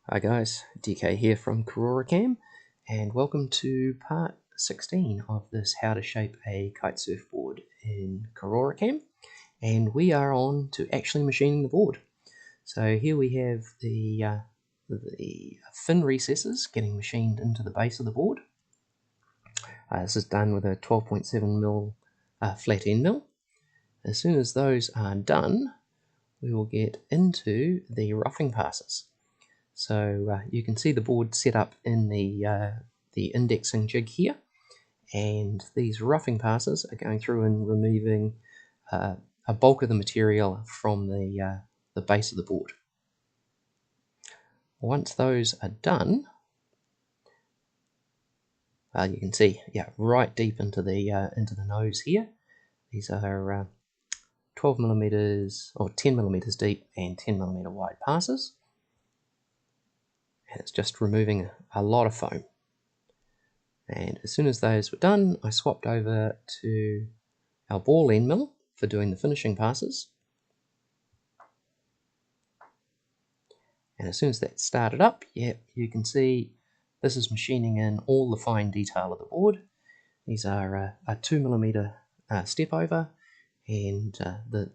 Hi guys, DK here from KaroroCAM, and welcome to part 16 of this How to Shape a Kite Surfboard in KaroroCAM, and we are on to actually machining the board. So here we have the fin recesses getting machined into the base of the board. This is done with a 12.7mm flat end mill. As soon as those are done, we will get into the roughing passes. So you can see the board set up in the indexing jig here, and these roughing passes are going through and removing a bulk of the material from the base of the board. Once those are done, you can see, right deep into the nose here. These are 12mm or 10mm deep and 10mm wide passes. And it's just removing a lot of foam. And as soon as those were done, I swapped over to our ball end mill for doing the finishing passes. And as soon as that started up, you can see this is machining in all the fine detail of the board. These are a 2mm step over and the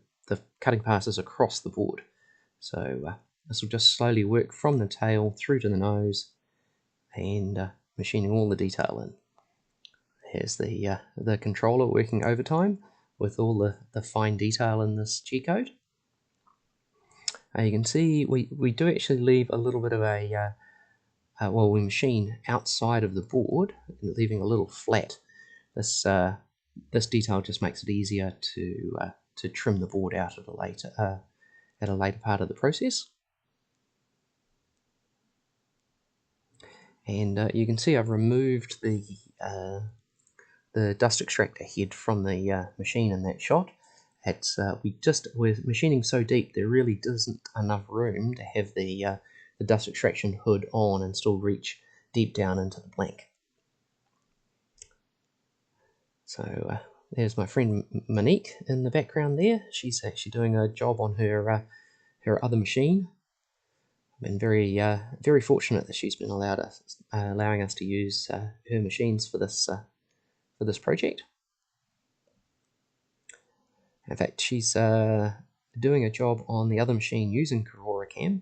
cutting passes across the board. So this will just slowly work from the tail through to the nose and machining all the detail in. Here's the controller working overtime with all the fine detail in this G-code. You can see we do actually leave a little bit of a, we machine outside of the board, leaving a little flat. This detail just makes it easier to trim the board out at a later part of the process. And you can see I've removed the dust extractor head from the machine in that shot. We're machining so deep there really isn't enough room to have the dust extraction hood on and still reach deep down into the blank. So there's my friend Monique in the background there. She's actually doing a job on her other machine. I've been very fortunate that she's been allowing us to use her machines for this project. In fact, she's doing a job on the other machine using KaroroCAM,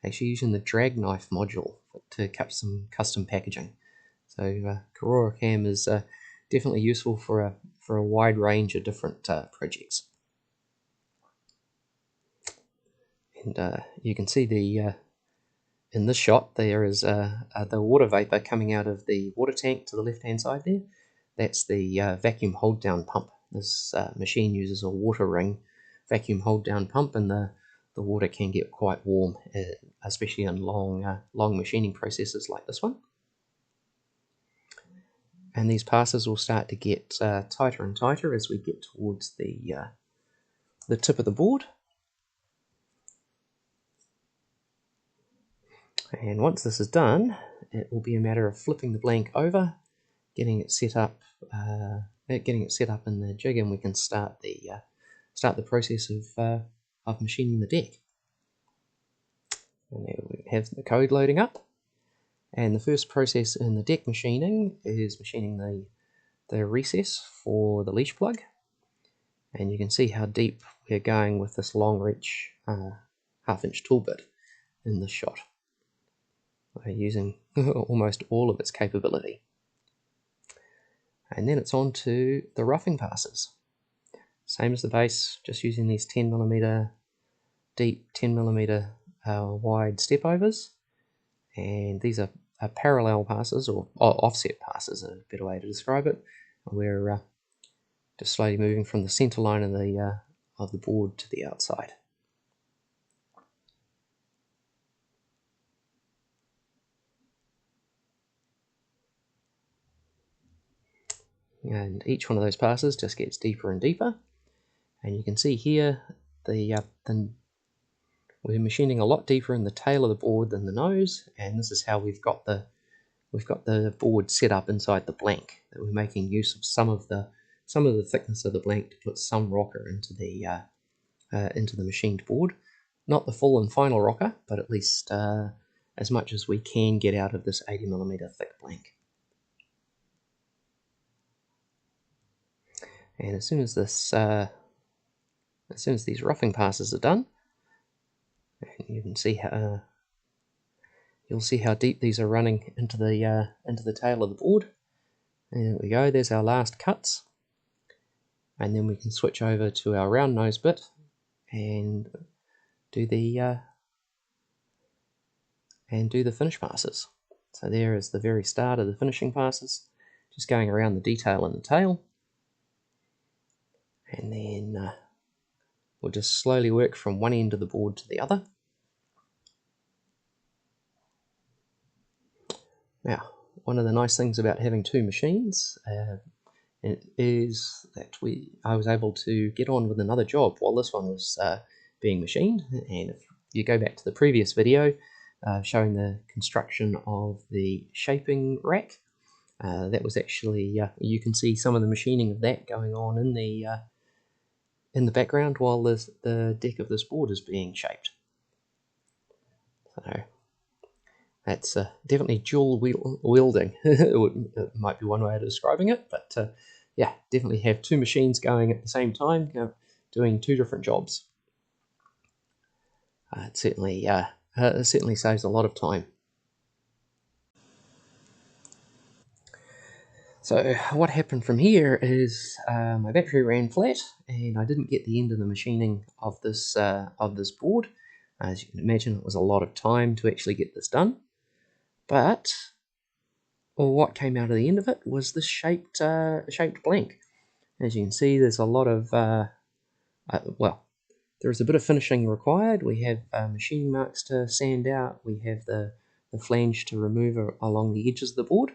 actually using the drag knife module to cut some custom packaging. So KaroroCAM is definitely useful for a wide range of different projects. And you can see in this shot there is the water vapor coming out of the water tank to the left-hand side there. That's the vacuum hold-down pump. This machine uses a water ring vacuum hold-down pump, and the water can get quite warm, especially in long machining processes like this one. And these passes will start to get tighter and tighter as we get towards the tip of the board. And once this is done, it will be a matter of flipping the blank over, getting it set up in the jig, and we can start the process of machining the deck. And there we have the code loading up. And the first process in the deck machining is machining the recess for the leash plug. And you can see how deep we're going with this long reach half-inch tool bit in this shot. We're using almost all of its capability. And then it's on to the roughing passes. Same as the base, just using these 10mm deep, 10mm wide step overs. And these are parallel passes, or offset passes, a better way to describe it. We're just slowly moving from the center line of the board to the outside. And each one of those passes just gets deeper and deeper. And you can see here we're machining a lot deeper in the tail of the board than the nose, and this is how we've got the board set up inside the blank. That we're making use of some of the thickness of the blank to put some rocker into the machined board. Not the full and final rocker, but at least as much as we can get out of this 80mm thick blank. And as soon as these roughing passes are done, you can see how you'll see how deep these are running into the tail of the board. And there we go. There's our last cuts, and then we can switch over to our round nose bit and do the finish passes. So there is the very start of the finishing passes, just going around the detail in the tail, and then we'll just slowly work from one end of the board to the other. Now, one of the nice things about having two machines is that I was able to get on with another job while this one was being machined. And if you go back to the previous video showing the construction of the shaping rack, that was actually you can see some of the machining of that going on in the background while the deck of this board is being shaped. So that's definitely dual wielding. It might be one way of describing it, but yeah, definitely have two machines going at the same time, doing two different jobs. It certainly saves a lot of time. So what happened from here is my battery ran flat, and I didn't get the end of the machining of this board. As you can imagine, it was a lot of time to actually get this done. But what came out of the end of it was this shaped blank. As you can see, there's a lot of well, there is a bit of finishing required. We have machining marks to sand out. We have the flange to remove along the edges of the board.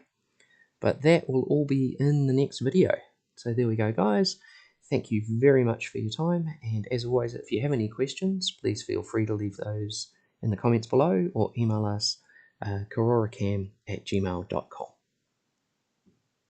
But that will all be in the next video. So there we go, guys. Thank you very much for your time. And as always, if you have any questions, please feel free to leave those in the comments below or email us KaroroCAM@gmail.com.